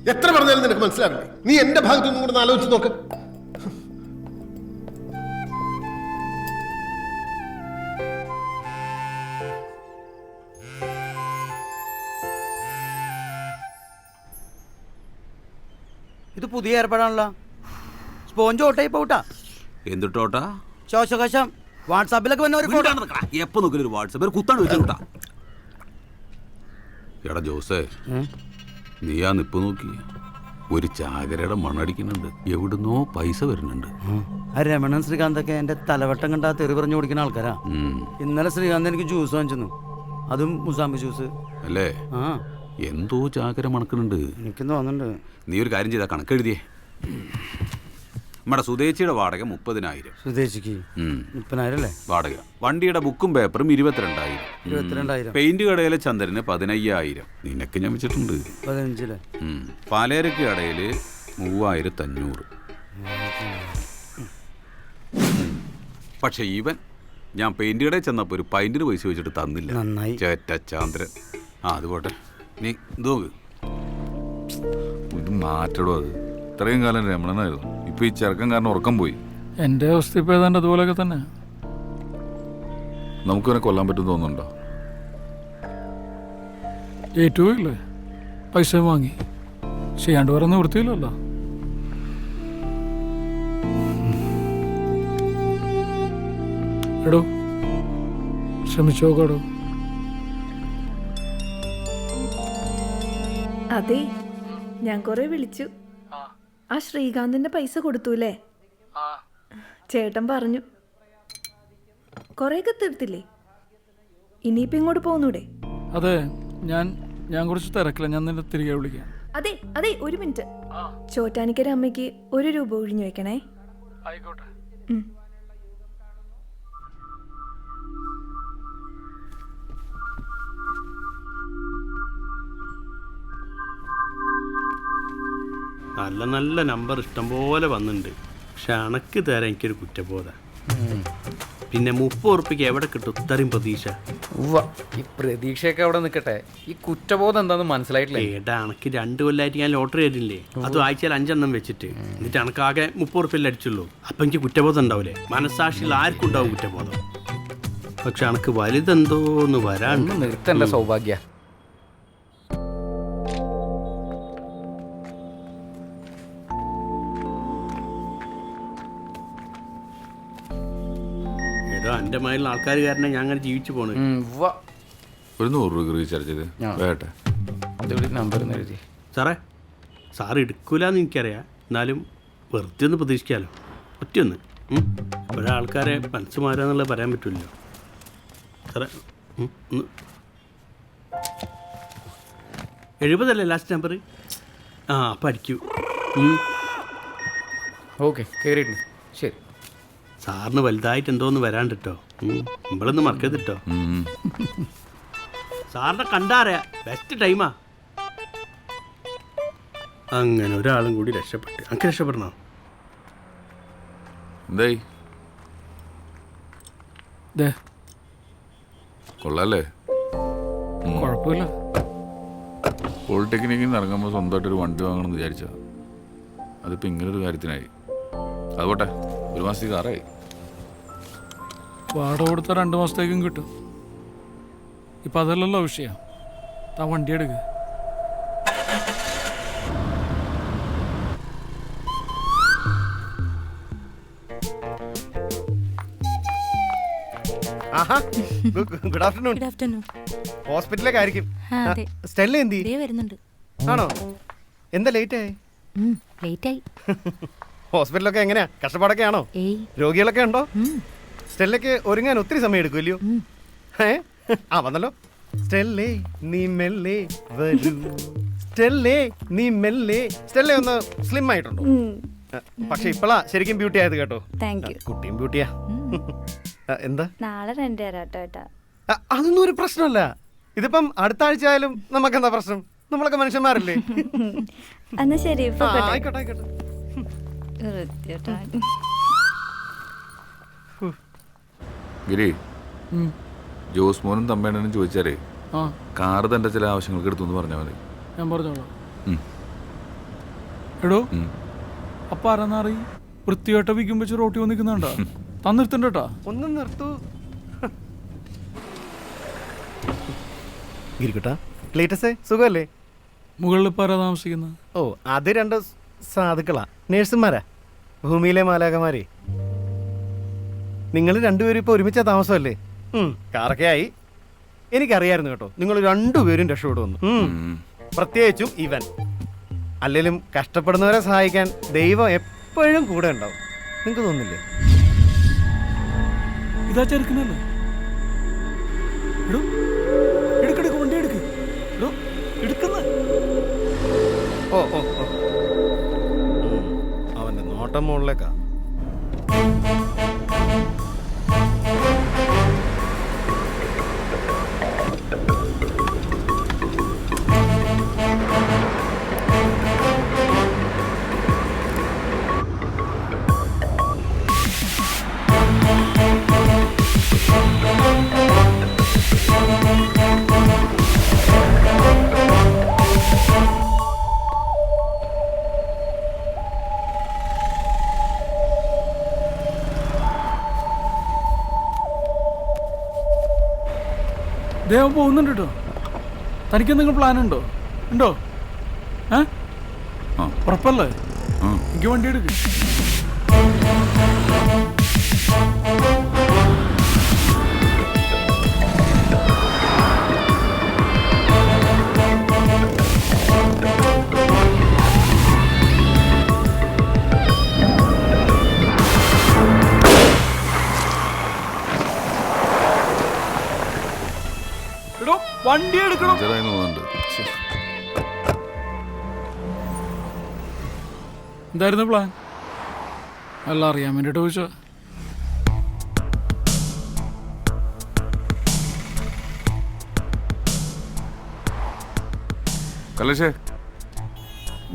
എത്ര പറഞ്ഞാലും നിനക്ക് മനസ്സിലാവില്ലേ? നീ എന്റെ ഭാഗത്തൊന്നും കൂടെ ആലോചിച്ച് നോക്ക്. ഇത് പുതിയ ഏർപ്പാടാണല്ലോ. സ്പോഞ്ച് ഓട്ടായി പോട്ടാ. എന്തിട്ടോട്ടാ? ശോശകശം വാട്സാപ്പിലൊക്കെ വന്ന ഒരു ഫോട്ടോ. എപ്പോ നോക്കിയാലും ഒരു വാട്സാപ്പ് ഒരു കുത്താണ് വെച്ചോട്ടാ. എടാ ജോസേ, നീ ആ നിപ്പ് നോക്കി, ഒരു ചാകരയുടെ മണ്ണടിക്കുന്നുണ്ട്. എവിടുന്നോ പൈസ വരുന്നുണ്ട്. രമണൻ ശ്രീകാന്തൊക്കെ എന്റെ തലവട്ടം കണ്ടാ തെറി പറഞ്ഞു കൊടുക്കുന്ന ആൾക്കാരാ. ഇന്നലെ ശ്രീകാന്ത് എനിക്ക് ജ്യൂസ് വാങ്ങിച്ചു, അതും മുസാമ്പി ജ്യൂസ് അല്ലേ? ആ, എന്തോ ചാകര മണക്കുന്നുണ്ട്. എനിക്ക് തോന്നുന്നുണ്ട്. നീ ഒരു കാര്യം ചെയ്താ കണക്കെഴുതിയേ. നമ്മുടെ സുദേശിയുടെ വാടക 30,000. സുദേശിക്ക് 30,000 അല്ലേ വാടക. വണ്ടിയുടെ ബുക്കും പേപ്പറും 22,000. 22,000. പെയിന്റ് കടയിലെ ചന്ദ്രന് 15,000. നിനക്ക് ഞാൻ വെച്ചിട്ടുണ്ട് 15. പാലേരക്ക് കടയില് 3,500. പക്ഷെ ഇവൻ ഞാൻ പെയിന്റ് കടയിൽ ചെന്നപ്പോ ഒരു പൈന്റിന് പൈസ വെച്ചിട്ട് തന്നില്ല. നന്നായി. ചേറ്റ ചാന്ദ്രൻ. അത് പോട്ടെ, നീ നോക്ക്. ഇത് മാറ്റടോ. അത് ഇത്രയും കാലം രമണനായിരുന്നു. ഇപ്പൊ ഈ ചെറുക്കം കാരണം ഉറക്കം പോയി. എന്റെ അവസ്ഥ ഇപ്പൊ ഏതാണ്ട് അതുപോലെയൊക്കെ തന്നെ. നമുക്കിവനെ കൊല്ലാൻ പറ്റും തോന്നുന്നുണ്ടോ? ഏറ്റവും ഇല്ലേ, പൈസ വാങ്ങി ചെയ്യാണ്ട് വേറെ നിവൃത്തിയില്ലല്ലോ. എടോ ശ്രമിച്ചു നോക്കാടോ. അതെ, ഞാൻ കൊറേ വിളിച്ചു. ആ ശ്രീകാന്തിന്റെ പൈസ കൊടുത്തൂല്ലേ? ചേട്ടൻ പറഞ്ഞു കൊറേയൊക്കെ തീർത്തില്ലേ? ഇനിയിപ്പോ ഇങ്ങോട്ട് പോന്നൂടെ? അതെ, ഞാൻ കുറച്ച് തിരക്കില്ല. ഞാൻ നിന്നെ തിരികെ വിളിക്കാം. അതെ അതെ, ഒരു മിനിറ്റ്. ചോറ്റാനിക്കര അമ്മയ്ക്ക് 1 രൂപ ഒഴിഞ്ഞു വെക്കണേ. ആയിക്കോട്ടെ. നല്ല നല്ല നമ്പർ ഇഷ്ടംപോലെ വന്നിട്ടുണ്ട്. പക്ഷെ അണക്ക് തരാൻ എനിക്കൊരു കുറ്റബോധ. പിന്നെ 30 ഉറുപ്പിക്ക് എവിടെ കിട്ടും ഇത്രയും പ്രതീക്ഷ? ഈ പ്രതീക്ഷയൊക്കെ അവിടെ നിൽക്കട്ടെ, ഈ കുറ്റബോധം എന്താന്ന് മനസ്സിലായിട്ടില്ല. ഏടാ, അണക്ക് 2 കൊല്ലമായിട്ട് ഞാൻ ലോട്ടറി ആയിട്ടില്ലേ, അത് ആഴ്ചയിൽ 5 എണ്ണം വെച്ചിട്ട്. എന്നിട്ട് അണക്കാകെ 30 ഉറുപ്പിൽ അടിച്ചുള്ളൂ. അപ്പം എനിക്ക് കുറ്റബോധം ഉണ്ടാവില്ലേ? മനസ്സാക്ഷിയിൽ ആർക്കും ഉണ്ടാവും കുറ്റബോധം. പക്ഷെ അണക്ക് വലുതെന്തോന്ന് വരാണ്ട്. നിർത്തണ്ട സൗഭാഗ്യ. എൻ്റെ മയിലുള്ള ആൾക്കാർ കാരണം ഞാൻ അങ്ങനെ ജീവിച്ചു പോണു. ഒരു 100 രൂപ റീചാർജ് ചെയ്ത് വേട്ടെ. നമ്പർ എഴുതി. സാറേ, സാറ് എടുക്കൂലെന്ന് എനിക്കറിയാം. എന്നാലും വെറുതെ ഒന്ന് പ്രതീക്ഷിക്കാമല്ലോ. ഒറ്റയൊന്ന് ഒരാൾക്കാരെ മനസ്സ് മാറാന്നുള്ളത് പറയാൻ പറ്റില്ലല്ലോ സാറേ. 70 ലാസ്റ്റ് നമ്പർ. ആ, അപ്പം അടിക്കൂ. ഓക്കെ, കയറിയിട്ടുണ്ട്. ശരി. സാറിന് വലുതായിട്ട് എന്തോന്ന് വരാണ്ട് കേട്ടോ. നമ്മളൊന്നും മറക്കരുത് കേട്ടോ. സാറിനെ കണ്ടാറിയാ ബെസ്റ്റ് ടൈമാ. അങ്ങനെ ഒരാളും കൂടി രക്ഷപ്പെട്ട്. എനിക്ക് രക്ഷപ്പെടണോ? എന്തായി? കൊള്ളാല്ലേ? കുഴപ്പമില്ല. പോളിടെക്നിക്കിൽ നിന്ന് ഇറങ്ങുമ്പോൾ സ്വന്തമായിട്ടൊരു വണ്ടി വാങ്ങണമെന്ന് വിചാരിച്ചാ അതിപ്പോൾ ഇങ്ങനൊരു കാര്യത്തിനായി. അതുപോട്ടെ, 1 മാസത്തേക്ക് കാറായി. വാടക കൊടുത്ത 2 മാസത്തേക്കും കിട്ടും. ഇപ്പം അതല്ലല്ലോ വിഷയം. താൻ വണ്ടി എടുക്കുക. Good afternoon. Good afternoon. ഹോസ്പിറ്റലിലേക്ക് ആയിരിക്കും. അതെ. സ്റ്റെല്ല എന്തി? ദേ വരുന്നുണ്ട്. ആണോ? എന്താ ലേറ്റ് ആയി? ലേറ്റ് ആയി. ഹോസ്പിറ്റലൊക്കെ എങ്ങനെയാ? കഷ്ടപ്പാടൊക്കെ ആണോ? രോഗികളൊക്കെ ഉണ്ടോ? സ്റ്റെല്ലയ്ക്ക് ഒരുങ്ങാൻ ഒത്തിരി സമയം എടുക്കുമല്ലോ. ആ, വന്നല്ലോ. സ്റ്റെല്ലേ നീ മെല്ലെ വരൂ, സ്റ്റെല്ലേ നീ മെല്ലെ. സ്റ്റെല്ല ഒന്ന് സ്ലിം ആയിട്ടുണ്ടോ? പക്ഷെ ഇപ്പളാ ശരിക്കും ബ്യൂട്ടി ആയത് കേട്ടോ. കുട്ടിയും ബ്യൂട്ടിയാ. എന്താ? നാളെ റെന്റ് തരാട്ടോ. അതൊന്നും ഒരു പ്രശ്നമല്ല. ഇതിപ്പം അടുത്ത ആഴ്ച ആയാലും നമുക്കെന്താ പ്രശ്നം? നമ്മളൊക്കെ മനുഷ്യന്മാരല്ലേ? എന്നാ ശരി. ആയിക്കോട്ടെ ആയിക്കോട്ടെ. ഗിരി, ജോസ് മോനും തമ്മേണ്ണനും ചോദിച്ചാലേ കാറ് തന്റെ ചില ആവശ്യങ്ങൾക്ക് എടുത്തു എന്ന് പറഞ്ഞാൽ മതി. ഞാൻ പറഞ്ഞോളാം. എടോ അപ്പൊ ആരാന്നറി വൃത്തിയായിട്ട് വിൽക്കും വെച്ച് റോട്ടി വന്ന് നിൽക്കുന്നുണ്ടാ തന്നിരുത്തണ്ടേട്ടാ. ഒന്ന് നിർത്തൂ. ഗിരിക്കുട്ടാ, ക്ലീറ്റസേ സുഖമല്ലേ? മുകളിൽ ഇപ്പൊ ആരാ താമസിക്കുന്നത്? ഓ, അത് 2 സാധുക്കളാ, നേഴ്സുമാരാ, ഭൂമിയിലെ മാലാകമാരെ. നിങ്ങൾ രണ്ടുപേരും ഇപ്പോൾ ഒരുമിച്ച താമസമല്ലേ? കാറൊക്കെ ആയി. എനിക്കറിയായിരുന്നു കേട്ടോ, നിങ്ങൾ രണ്ടുപേരും രക്ഷപ്പെടുമെന്ന്. പ്രത്യേകിച്ചും ഇവൻ. അല്ലെങ്കിലും കഷ്ടപ്പെടുന്നവരെ സഹായിക്കാൻ ദൈവം എപ്പോഴും കൂടെ ഉണ്ടാവും. നിങ്ങൾക്ക് തോന്നില്ലേ? ഇതാ ചെറുക്കനല്ലേ? എടോ എടുക്കെടുക്ക്, വണ്ടി എടുക്ക്. എടോ എടുക്കുന്ന ഓ ഓ ഓ, അവന്റെ നോട്ടം മുകളിലേക്കാ. ദേവൻ പോകുന്നുണ്ട് കേട്ടോ. തനിക്ക് എന്തെങ്കിലും പ്ലാൻ ഉണ്ടോ? ഉണ്ടോ? ഉറപ്പല്ലേ? എനിക്ക് വണ്ടി എടുക്ക്. വണ്ടി എടുക്കണം. എന്തായിരുന്നു പ്ലാൻ? എല്ലാം അറിയാൻ വേണ്ടിട്ട് ചോദിച്ചോ. കലേഷേ,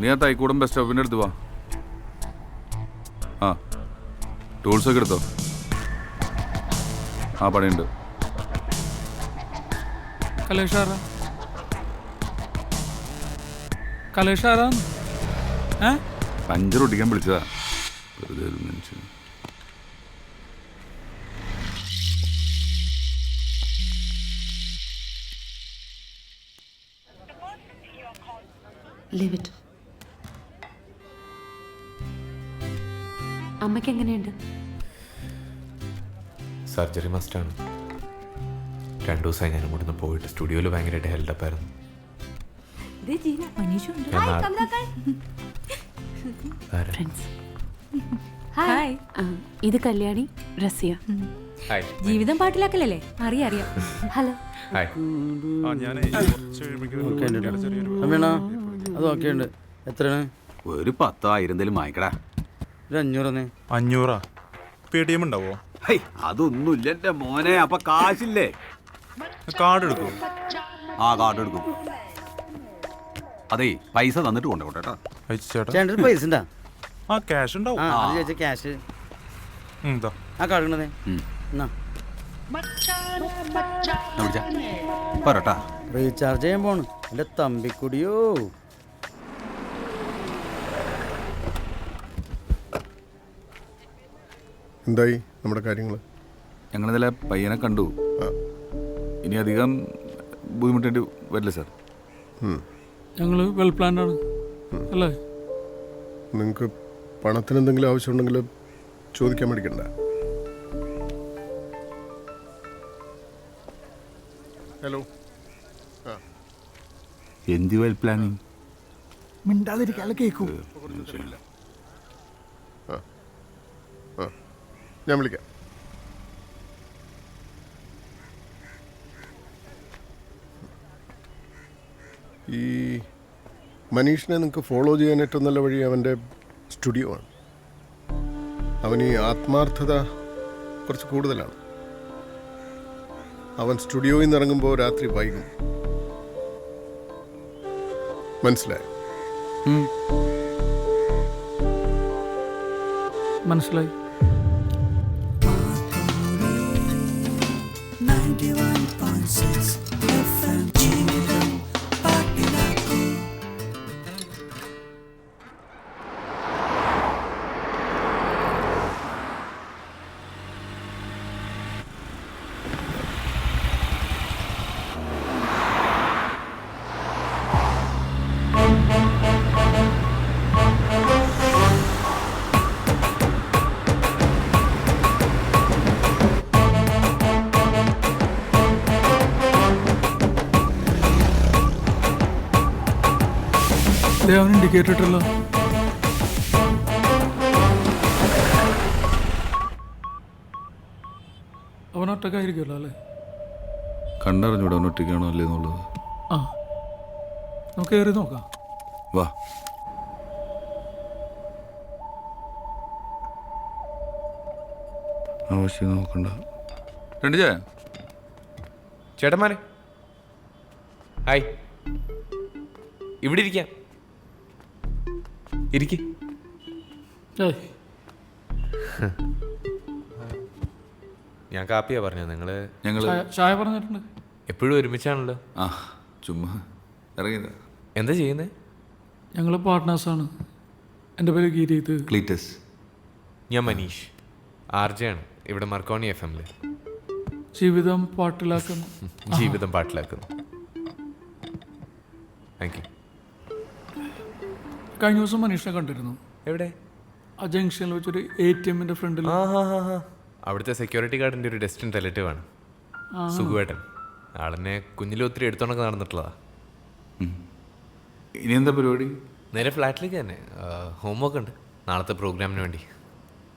നീ ആ തൈക്കൂടം ബസ് സ്റ്റോപ്പിൻ്റെ അടുത്ത് വാ. ആ, ടൂൾസൊക്കെ എടുത്തോ? ആ, പണിയുണ്ട്. കലേഷാരാ? കലേഷാരാ? പഞ്ചർ ഒട്ടിക്കാൻ വിളിച്ചതാ. വെറുതെ ഒരു മനുഷ്യൻ. അമ്മയ്ക്ക് എങ്ങനെയുണ്ട്? സർജറി മസ്റ്റാണ്. 2 ദിവസമായി ഞാൻ ഇവിടുന്ന് പോയിട്ട് സ്റ്റുഡിയോയിൽ ഭയങ്കരമായിട്ട് ഹെൽഡപ്പ് ആയിരുന്നു. ഇത് കല്യാണി, റസിയ. ജീവിതം പാട്ടിലാക്കലല്ലേ? അറിയാം. ഹലോ. അത് ഓക്കെ ഉണ്ട്. എത്രയാണ്? ഒരു 10,000 വാങ്ങിക്കടാ. ഒരു 500. 500? പേടിഎം ഉണ്ടാവോ? അതൊന്നുമില്ല എന്റെ മോനെ. അപ്പൊ കാശില്ലേ? കാർഡ് എടുക്കും. ആ, കാർഡ് എടുക്കും. അതെ, പൈസ തന്നിട്ട് കൊണ്ടോട്ടെ കേട്ടോ. ചേട്ടൻ പൈസ ഉണ്ടാ? ആ, ക്യാഷ് ഉണ്ടാവും. ക്യാഷ് എന്താ ആ കാർഡ് പോരട്ടാ. റീചാർജ് ചെയ്യാൻ പോണ് എന്റെ തമ്പിക്കുടിയോ. എന്തായി നമ്മുടെ കാര്യങ്ങൾ? ഞങ്ങളിന്നലെ പയ്യനെ കണ്ടു. ഇനി അധികം ബുദ്ധിമുട്ടേണ്ടി വരില്ല സാർ. ഞങ്ങൾ വെൽ പ്ലാൻഡ് ആണ് അല്ലേ? നിങ്ങൾക്ക് പണത്തിന് എന്തെങ്കിലും ആവശ്യമുണ്ടെങ്കിൽ ചോദിക്കാൻ മേടിക്കണ്ട. ഹലോ. എന്ത് വെൽ പ്ലാനിങ്? മിണ്ടാതിരിക്കാതെ കേൾക്കൂ. ഞാൻ വിളിക്കാം. ഈ മനീഷിനെ നിങ്ങൾക്ക് ഫോളോ ചെയ്യാൻ ഏറ്റവും നല്ല വഴി അവൻ്റെ സ്റ്റുഡിയോ ആണ്. അവൻ ഈ ആത്മാർത്ഥത കുറച്ച് കൂടുതലാണ്. അവൻ സ്റ്റുഡിയോയിൽ നിന്ന് ഇറങ്ങുമ്പോൾ രാത്രി വൈകും. മനസ്സിലായി? മനസ്സിലായി. അവൻ ഇൻഡിക്കേറ്റർ ഇട്ടല്ലോ. അവൻ ഒറ്റക്കായിരിക്കുമല്ലോ അല്ലേ? കണ്ടറിഞ്ഞൂടെ അവൻ ഒറ്റയ്ക്കാണോ അല്ലേ എന്നുള്ളത്. ആ, നമുക്ക് കയറി നോക്കാം. വാ. ആവശ്യം നോക്കണ്ട. രണ്ട് ചായ. ചേട്ടന്മാരെ ഹായ്, ഇവിടെ ഇരിക്കാം. ഇരിക്ക്. ഏയ്, ഞാൻ കാപ്പിയാ പറഞ്ഞത്. ഞങ്ങൾ ചായ പറഞ്ഞിട്ടുണ്ട്. എപ്പോഴും ഒരുമിച്ചാണല്ലോ. ആ ചുമ്മാ ഇറങ്ങിയതാ. എന്താ ചെയ്യുന്നത്? ഞങ്ങൾ പാർട്ട്നേഴ്സാണ്. എൻ്റെ പേര് ഗിരീത്. ക്ലീറ്റസ്. ഞാൻ മനീഷ്, RJ ആണ് ഇവിടെ മർക്കോണി FM-ല്. ജീവിതം പാട്ടിലാക്കുന്നു. ജീവിതം പാട്ടിലാക്കുന്നു. Thank you. കഴിഞ്ഞ ദിവസം മനീഷിനെ കണ്ടിരുന്നു. എവിടെ? ആ ജംഗ്ഷനിൽ വെച്ചൊരു ATM-ന്റെ ഫ്രണ്ടിൽ. അവിടുത്തെ സെക്യൂരിറ്റി ഗാർഡിൻ്റെ ഒരു ഡെസ്റ്റിൻ റിലേറ്റീവാണ് സുഖുവേട്ടൻ. ആളെന്നെ കുഞ്ഞിൽ ഒത്തിരി എടുത്തോണ്ടൊക്കെ നടന്നിട്ടുള്ളതാ. ഇനി എന്താ പരിപാടി? നേരെ ഫ്ലാറ്റിലേക്ക് തന്നെ. ഹോംവർക്ക് ഉണ്ട് നാളത്തെ പ്രോഗ്രാമിന് വേണ്ടി.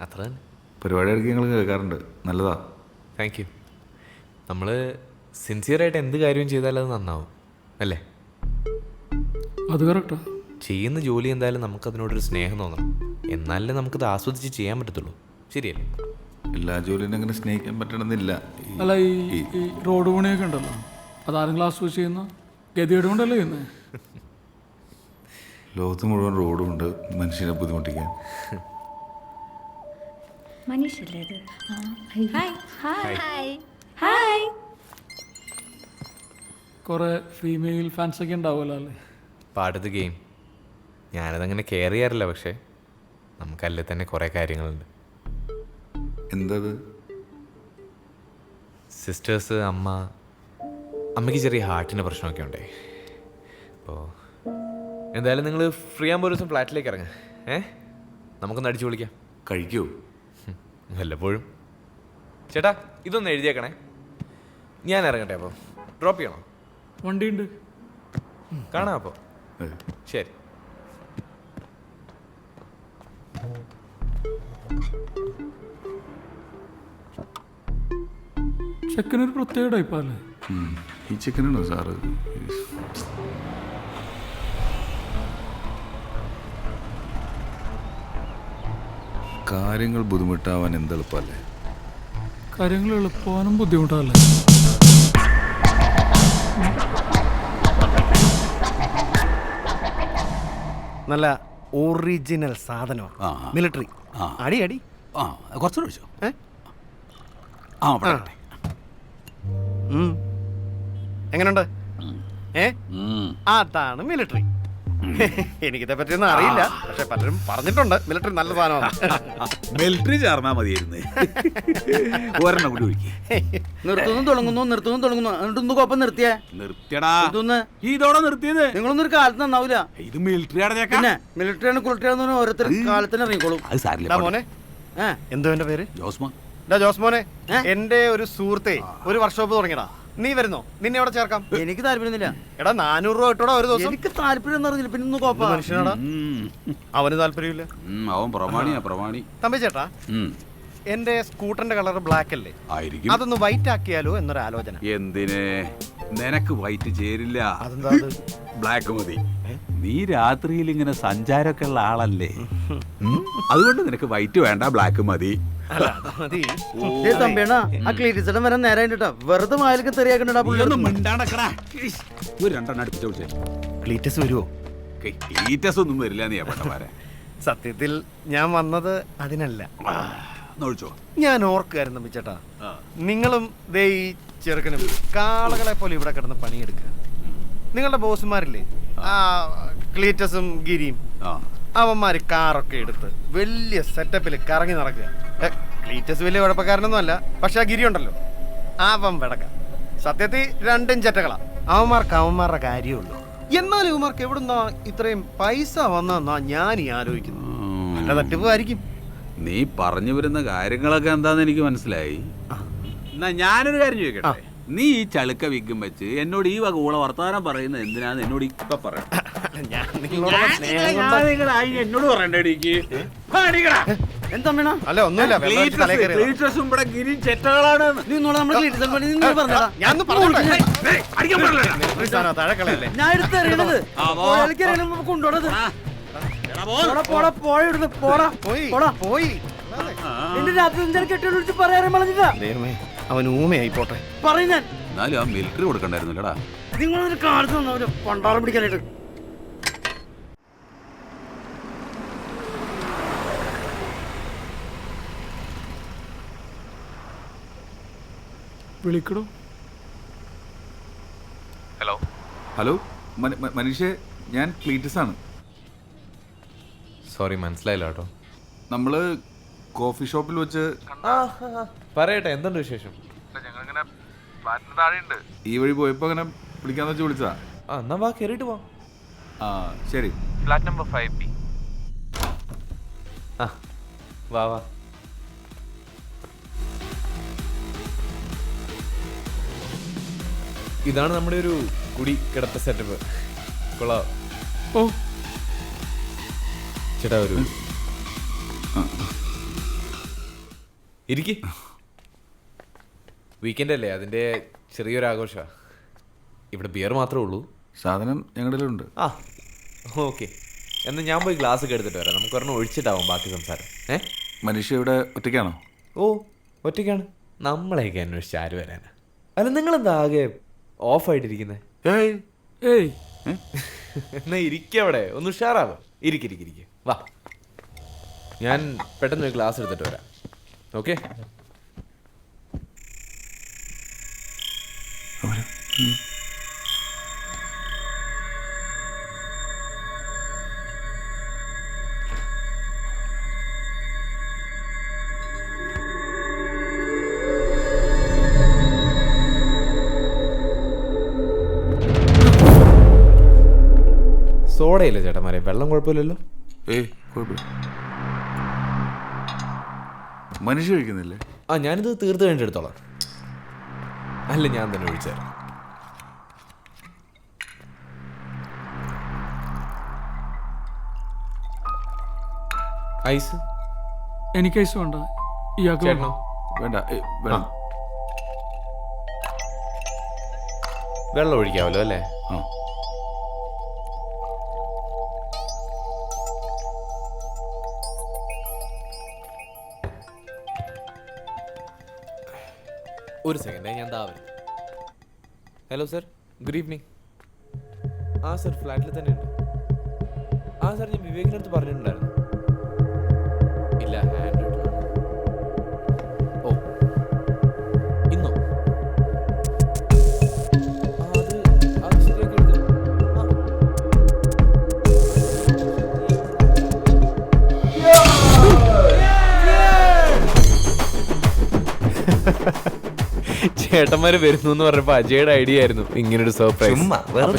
അത്ര തന്നെ. പരിപാടി ഇടയ്ക്ക് ഞങ്ങൾ കേൾക്കാറുണ്ട്. നല്ലതാ. Thank you. നമ്മൾ സിൻസിയറായിട്ട് എന്ത് കാര്യവും ചെയ്താലും അത് നന്നാവും അല്ലേ? അത് കറക്റ്റാ. ചെയ്യുന്ന ജോലി എന്തായാലും നമുക്കതിനോടൊരു സ്നേഹം തോന്നണം. എന്നാലേ നമുക്കത് ആസ്വദിച്ച് ചെയ്യാൻ പറ്റത്തുള്ളൂ. ശരിയല്ലേ? എല്ലാ ജോലിയും അങ്ങനെ സ്നേഹിക്കാൻ പറ്റണമെന്നില്ല. അല്ല, ഈ റോഡ് പണിയൊക്കെ ഉണ്ടല്ലോ, അതാരെങ്കിലും ആസ്വദിച്ച് ചെയ്യുന്ന ഗതികേട് കൊണ്ടല്ലേ ചെയ്യുന്നത്? ലോകത്ത് മുഴുവൻ റോഡുണ്ട് മനുഷ്യനെ ബുദ്ധിമുട്ടിക്കാൻ. മനീഷല്ലേ ഇത്? ഹായ്. Hi hi. കുറേ ഫീമെയിൽ ഫാൻസൊക്കെ ഉണ്ടാവുമല്ലോ അല്ലേ? പാടത്ത് ഗെയിം. ഞാനതങ്ങനെ കെയർ ചെയ്യാറില്ല, പക്ഷേ നമുക്കല്ലേ തന്നെ കുറേ കാര്യങ്ങളുണ്ട്. എന്തത്? സിസ്റ്റേഴ്സ്, അമ്മയ്ക്ക് ചെറിയ ഹാർട്ടിൻ്റെ പ്രശ്നമൊക്കെ ഉണ്ടേ. അപ്പോൾ എന്തായാലും നിങ്ങൾ ഫ്രീ ആകുമ്പോൾ ഒരു ദിവസം ഫ്ലാറ്റിലേക്ക് ഇറങ്ങാം. നമുക്കൊന്ന് അടിച്ചു വിളിക്കാം. കഴിക്കൂ? വല്ലപ്പോഴും. ചേട്ടാ, ഇതൊന്ന് എഴുതിയേക്കണേ. ഞാൻ ഇറങ്ങട്ടെ. അപ്പോൾ ഡ്രോപ്പ് ചെയ്യണോ? വണ്ടിയുണ്ട്. കാണാം അപ്പോൾ. ശരി. ചെക്കനൊരു പ്രത്യേക ടൈപ്പല്ലേ? ഈ ചിക്കനാണോ സാറ്? കാര്യങ്ങൾ ബുദ്ധിമുട്ടാവാൻ എന്തെളുപ്പല്ലേ? കാര്യങ്ങൾ എളുപ്പമാനും ബുദ്ധിമുട്ടല്ലേ? നല്ല ഒറിജിനൽ സാധനം. മിലിറ്ററി. അടി അടി. കുറച്ചുകൂടെ വിളിച്ചോ. എങ്ങനെയുണ്ട്? അതാണ് മിലിറ്ററി. എനിക്കിതെ പറ്റിയൊന്നും അറിയില്ല, പക്ഷെ പലരും പറഞ്ഞിട്ടുണ്ട് മിലിറ്ററി നല്ല സാധനമാണ്. മിലിറ്ററി ചേർന്നാ മതിയായിരുന്നു. ഒരെണ്ണം കൂടി ഒഴിക്കും. നിർത്തുന്നു എന്നിട്ടൊന്ന് കോപ്പം നിർത്തിയേ. നിർത്തിയടാ. ഇതോടെ നിർത്തിയത്. നിങ്ങളൊന്നും ഒരു കാലത്ത് നന്നാവില്ല. ഇത് മിലിറ്ററി. പിന്നെ മിലിറ്ററിയാണ് കുളിട്ടറിയാന്ന് ഓരോരുത്തർ കാലത്തിന് ഇറങ്ങിക്കോളും. അത് സാരില്ല മോനെ. എന്തോ എന്റെ പേര്? ജോസ്മാൻ. ജോസ്മോനെ, എന്റെ ഒരു സുഹൃത്തെ ഒരു വർക്ക്ഷോപ്പ് തുടങ്ങിയടാ. നീ വരുന്നോ? നിന്നെ എവിടെ ചേർക്കാം? എനിക്ക് താല്പര്യമൊന്നുമില്ല. എടാ 400 രൂപ കിട്ടോടാ ഒരു ദിവസം. എനിക്ക് താല്പര്യം പറഞ്ഞില്ല. പിന്നെ ഒന്ന് കോപ്പ മനുഷ്യനാടാ. അവന് താല്പര്യമില്ല. അവൻ പ്രമാണി. തമ്പി ചേട്ടാ, എന്റെ സ്കൂട്ടറിന്റെ കളർ ബ്ലാക്ക് അല്ലേ? ആയിരിക്കും. അതൊന്ന് വൈറ്റ് ആക്കിയാലോ എന്നൊരു ആലോചന. എന്തിന്? നിനക്ക് വൈറ്റ് ചേരില്ല. അതെന്താ? ബ്ലാക്ക് മതി. നീ രാത്രിയിൽ ഇങ്ങനെ സഞ്ചാരമൊക്കെ ഉള്ള ആളല്ലേ, അതുകൊണ്ട് നിനക്ക് വൈറ്റ് വേണ്ട, ബ്ലാക്ക് മതി. തമ്പിയണ്ണ ആ ക്ലീറ്റിച്ചടം വരാൻ നേരായിട്ടാ. വെറുതെ മായലൊക്കെ തെറിയാക്കണ്ടാ. ഒരു രണ്ടെണ്ണം അടുപ്പിച്ച് വിളിച്ചേ. ക്ലീറ്റസ് വരുമോ? ക്ലീറ്റസ് ഒന്നും വരില്ല. നീ പട്ടമാരെ. സത്യത്തിൽ ഞാൻ വന്നത് അതിനല്ല. ഞാൻ ഓർക്കായിരുന്നു തമ്പിച്ചേട്ടാ, നിങ്ങളും ദേ ഈ ചെറുക്കനും കാളകളെ പോലെ ഇവിടെ കിടന്ന് പണിയെടുക്കുക. നിങ്ങളുടെ ബോസുമാരില്ലേ, ആ ക്ലീറ്റസും ഗിരിയും, അവന്മാര് കാറൊക്കെ എടുത്ത് വലിയ സെറ്റപ്പിൽ കറങ്ങി നടക്കുക. ക്ലീറ്റസ് വലിയ കുഴപ്പക്കാരനൊന്നും അല്ല, പക്ഷെ ആ ഗിരി ഉണ്ടല്ലോ, അവൻ വിടക്ക. സത്യത്തിൽ രണ്ടും ചെറ്റകളാ. അവന്മാരുടെ കാര്യമുള്ളൂ. എന്നാലും ഇവന്മാർക്ക് എവിടുന്നാ ഇത്രയും പൈസ വന്നെന്നാ ഞാൻ ഈ ആലോചിക്കുന്നു. നല്ല തട്ടിപ്പായിരിക്കും. നീ പറഞ്ഞു വരുന്ന കാര്യങ്ങളൊക്കെ എന്താന്ന് എനിക്ക് മനസ്സിലായി. എന്നാ ഞാനൊരു കാര്യം ചോദിക്കട്ടെ. നീ ഈ ചളുക്ക വിൽക്കും വെച്ച് എന്നോട് ഈ വക ഊള വർത്താനം പറയുന്നത് എന്തിനാന്ന് എന്നോട് ഇപ്പൊ പറയാം. ഞാൻ നിങ്ങളോടുള്ള സ്നേഹം കൊണ്ട് എന്നോട് പറയണ്ടേ എന്താ വേണം അല്ല ഒന്നുമില്ല വെള്ളം ഒഴിച്ച് തലയിൽ കയറിയതാ. നീ ഒന്നുകൂടെ നമ്മുടെ ക്ലീറ്റസ് പണി നിങ്ങൾ പറഞ്ഞടാ. ഞാൻ ഒന്ന് പറഞ്ഞോട്ടെ. സാധനം താഴെ കളയല്ലേ. ഞാൻ എടുത്തെറിയണത് കൊണ്ടുപോണത് പോടാ പോഴ ഇടുന്നത് പോടാ പോയി പോടാ പോയി എന്റെ രാത്രി എന്താണ് കെട്ടിയോട് വിളിച്ച് പറയാൻ പറഞ്ഞില്ല. ദൈവമേ അവൻ ഊമയായി പോട്ടെ. പറയും ഞാൻ എന്നാലും ആ മിലിറ്ററി കൊടുക്കണ്ടായിരുന്നല്ലോടാ. നിങ്ങളൊരു കാലത്ത് വന്നവര് പണ്ടാളം പിടിക്കാനായിട്ട്. വിളിക്കടോ. ഹലോ മനീഷേ, ഞാൻ ക്ലീറ്റസ് ആണ്. സോറി മനസ്സിലായില്ല കേട്ടോ. നമ്മൾ കോഫി ഷോപ്പിൽ വെച്ച് പറയട്ടെ എന്തുണ്ട് വിശേഷം? ഞങ്ങളിങ്ങനെ ഫ്ലാറ്റിന് താഴെയുണ്ട്. ഈ വഴി പോയപ്പോൾ അങ്ങനെ വിളിക്കാന്ന് വെച്ച് വിളിച്ചതാ. എന്നാ വാ കയറിയിട്ട് പോവാം. ശരി. Flat number 5B. വാ വാ. ഇതാണ് നമ്മുടെ ഒരു കുടി കിടത്ത സെറ്റപ്പ്. കൊള്ളാം. ഓ ചേട്ടാ ഒരു ഇരിക്ക്. വീക്കെൻഡ് അല്ലേ, അതിൻ്റെ ചെറിയൊരു ആഘോഷമാണ്. ഇവിടെ ബിയർ മാത്രമേ ഉള്ളൂ. സാധനം ഞങ്ങളുടെ ഉണ്ട്. ഓക്കെ, എന്നാൽ ഞാൻ പോയി ഗ്ലാസ് ഒക്കെ എടുത്തിട്ട് വരാം. നമുക്ക് ഒരെണ്ണം ഒഴിച്ചിട്ടാവും ബാക്കി സംസാരം. മനീഷ ഇവിടെ ഒറ്റയ്ക്കാണോ? ഓ ഒറ്റയ്ക്കാണ്. നമ്മളെയൊക്കെ അന്വേഷിച്ച് ആര് വരാനാ? അല്ല നിങ്ങളെന്താ ആകെ ഓഫായിട്ടിരിക്കുന്നത്? ഏയ് എന്നാ ഇരിക്കവിടെ, ഒന്ന് ഉഷാറാവോ. ഇരിക്കിരിക്കിരിക്കുക. വാ, ഞാൻ പെട്ടെന്ന് ഒരു ഗ്ലാസ് എടുത്തിട്ട് വരാം. ഓക്കെ. സോഡയില്ല ചേട്ടന്മാരെ, വെള്ളം കുഴപ്പമില്ലല്ലോ. കുഴപ്പമില്ല. മനുഷ്യ കഴിക്കുന്നില്ലേ? ഞാനിത് തീർത്ത് കഴിഞ്ഞിട്ട് എടുത്തോളാം. അല്ല ഞാൻ തന്നെ ഒഴിച്ചു തരാം. ഐസ്? എനിക്ക് ഐസ് വേണ്ട. ഇയാൾക്ക് ചേട്ടനോ? വേണ്ട. വേണം. വെള്ളം ഒഴിക്കാമല്ലോ അല്ലേ? ഒരു സെക്കൻഡ്, ഞാൻ ദാ വരും. Hello sir, good evening. Sir ഫ്ലാറ്റിൽ തന്നെ ഉണ്ട്. സർ ഞാൻ വിവേകിൻ്റെ അടുത്ത് പറഞ്ഞിട്ടുണ്ടായിരുന്നു. ഇല്ല, ഹാൻഡ് റൈറ്റിലാണ്. ഓ ഇന്നോ? അത് ശരിയാക്കി എടുത്തു. ചേട്ടന്മാര് വരുന്നു എന്ന് പറഞ്ഞപ്പോ അജയുടെ ഐഡിയ ആയിരുന്നു ഇങ്ങനൊരു സർപ്രൈസ്.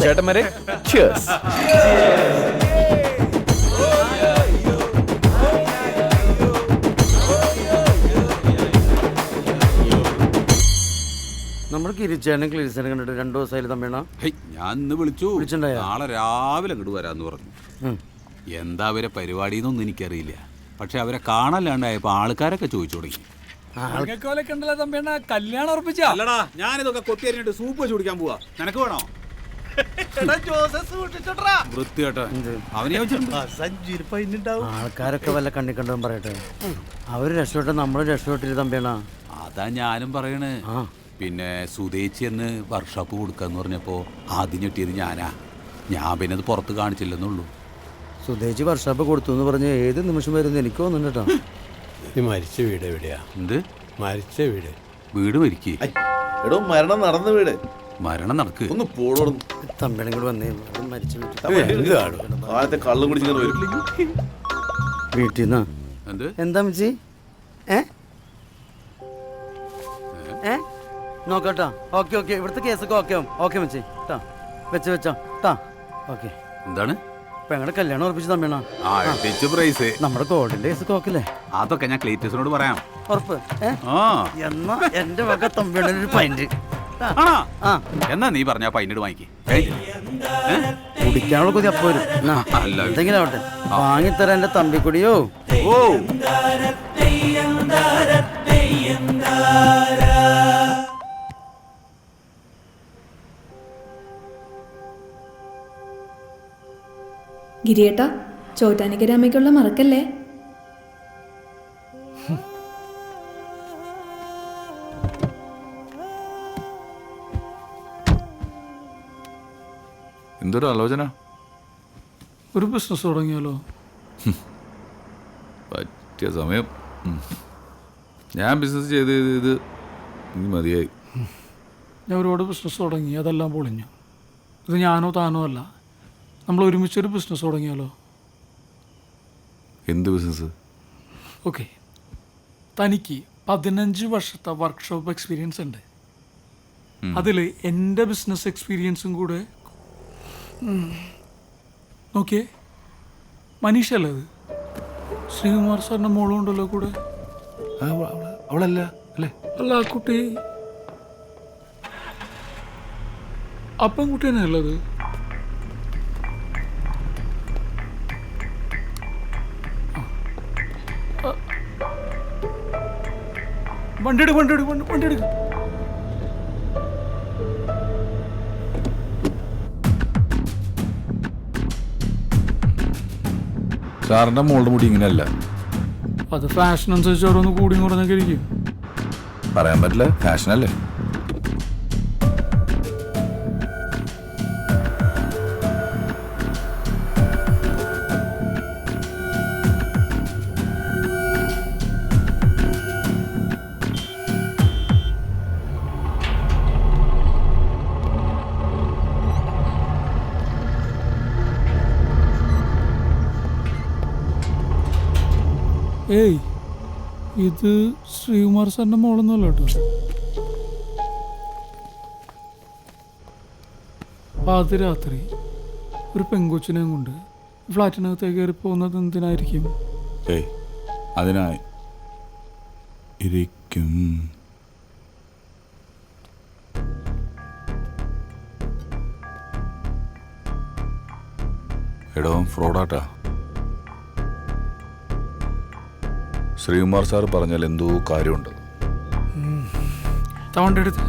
ചേട്ടന്മാരെ cheers. നമ്മൾ കിരിച്ചാനും ക്ലീസാനും കണ്ടിട്ട് 2 ദിവസമായാലും തമ്മിണ. ഞാൻ ഇന്ന് വിളിച്ചു. വിളിച്ചിട്ടുണ്ടായോ? നാളെ രാവിലെ അങ്ങോട്ട് വരാന്ന് പറഞ്ഞു. എന്താ അവരെ പരിപാടി എന്നൊന്നും എനിക്കറിയില്ല. പക്ഷെ അവരെ കാണാല്ലാണ്ടായപ്പോ ആൾക്കാരൊക്കെ ചോദിച്ചു തുടങ്ങി. ഉണ്ടല്ലോ തമ്പിയണ്ണ, കല്യാണം ഉറപ്പിച്ച. അല്ലടാ, ഞാനിതൊക്കെ കൊത്തി അരിഞ്ഞിട്ട് സൂപ്പ് വെച്ച് കുടിക്കാൻ പോവാ. നിനക്ക് വേണോ? വൃത്തിയാട്ടോ അവനെ ആൾക്കാരൊക്കെ വല്ല കണ്ണി കണ്ടതും പറയട്ടെ. അവര് രക്ഷപ്പെട്ട നമ്മള് രക്ഷപ്പെട്ടില്ല തമ്പിയണ്ണ. അതാ ഞാനും പറയണേ. പിന്നെ സുതേച്ചി എന്ന് വർക്ക്ഷോപ്പ് കൊടുക്കാന്ന് പറഞ്ഞപ്പോ ആദ്യം ഞെട്ടിയത് ഞാനാ. ഞാൻ പിന്നെ അത് പുറത്ത് കാണിച്ചില്ലെന്നുള്ളൂ. സുതേച്ചി വർക്ക്ഷോപ്പ് കൊടുത്തു എന്ന് പറഞ്ഞ് ഏത് നിമിഷം വരുന്നു എനിക്ക് തോന്നുന്നു കേട്ടോ. ഈ മരിച്ച വീട് എവിടെയാ? എന്ത് മരിച്ച വീട്? വീട് മരിക്കേ? എടോ മരണം നടന്ന വീട്. മരണം നടക്ക്. ഒന്ന് പോടോടും. തമ്പിനും കൂടെ വന്നേ. മരിച്ച കാലത്തെ കള്ളും കുടിച്ചിങ്ങനെ വരും വീട്ടിൽ നിന്നാ. എന്താ മിച്ചി? നോക്കട്ടോ. ഓക്കെ ഓക്കെ, ഇവിടുത്തെ കേസൊക്കെ ഓക്കെ ആവും. ഓക്കെ മിച്ചി ട്ടാ, വെച്ചോ ട്ടാ. ഓക്കെ. എന്താണ്? ഞങ്ങളുടെ കല്യാണം ഉറപ്പിച്ച് തമ്മിണ. പ്രൈസ് നമ്മുടെ ഗോൾഡിന്റെ കേസൊക്കെ ഓക്കില്ലേ? അതൊക്കെ ഞാൻ ക്ലീറ്റസിനോട് പറയാം. ഉറപ്പ്? എന്നാ എന്റെ വക തമ്മിയുടെ ഒരു പൈന്റ്. എന്നാ നീ പറഞ്ഞ പൈനട് വാങ്ങിക്കേ. കുടിക്കാനുള്ള കൊതി അപ്പൊ വരും എന്നാ, എന്തെങ്കിലും ആവട്ടെ വാങ്ങിത്തരാൻ എന്റെ തമ്പിക്കുടിയോ. ഓ ഗിരിയേട്ടാ, ചോറ്റാനിക്കര അമ്മയ്ക്കുള്ള മറക്കല്ലേ. എന്തൊരു ആലോചന. ഒരു ബിസിനസ് തുടങ്ങിയാലോ? പറ്റിയ സമയം. ഞാൻ ബിസിനസ് ചെയ്ത് ഇത് എനിക്ക് മതിയായി. ഞാൻ ഒരുപാട് ബിസിനസ് തുടങ്ങി, അതെല്ലാം പൊളിഞ്ഞു. ഇത് ഞാനോ താനോ അല്ല, നമ്മൾ ഒരുമിച്ചൊരു ബിസിനസ് തുടങ്ങിയാലോ? എന്ത് ബിസിനസ്? ഓക്കെ, തനിക്ക് 15 വർഷത്തെ വർക്ക്ഷോപ്പ് എക്സ്പീരിയൻസ് ഉണ്ട്. അതിൽ എൻ്റെ ബിസിനസ് എക്സ്പീരിയൻസും കൂടെ നോക്കിയേ. മനീഷ അല്ലേ അത്? ശ്രീകുമാർ സാറിൻ്റെ മോളും ഉണ്ടല്ലോ കൂടെ. അവളല്ല അല്ലേ? അല്ല, ആ കുട്ടി അപ്പം കുട്ടി തന്നെ അല്ലത്? വണ്ടി എടുക്ക. സാറിൻ്റെ മോളുടെ മുടി ഇങ്ങനെയല്ല. അത് ഫാഷൻ അനുസരിച്ച് ഓരോന്ന് കൂടി കുറഞ്ഞൊക്കെ ഇരിക്കും. പറയാൻ പറ്റില്ല, ഫാഷനല്ലേ. ഏയ്, ഇത് ശ്രീകുമാർ സാറിൻ്റെ മോളൊന്നുമല്ല കേട്ടോ. പാതിരാത്രി ഒരു പെങ്കൊച്ചിനെയും കൊണ്ട് ഫ്ലാറ്റിനകത്തേക്ക് കയറി പോകുന്നത് എന്തിനായിരിക്കും? ഏയ്, അതിനായി ഇരിക്കും. എടോ, ഫ്രോഡാട്ടാ. ശ്രീകുമാർ സാർ പറഞ്ഞാൽ എന്തോ കാര്യമുണ്ട്. തവണ്ട എടുത്ത്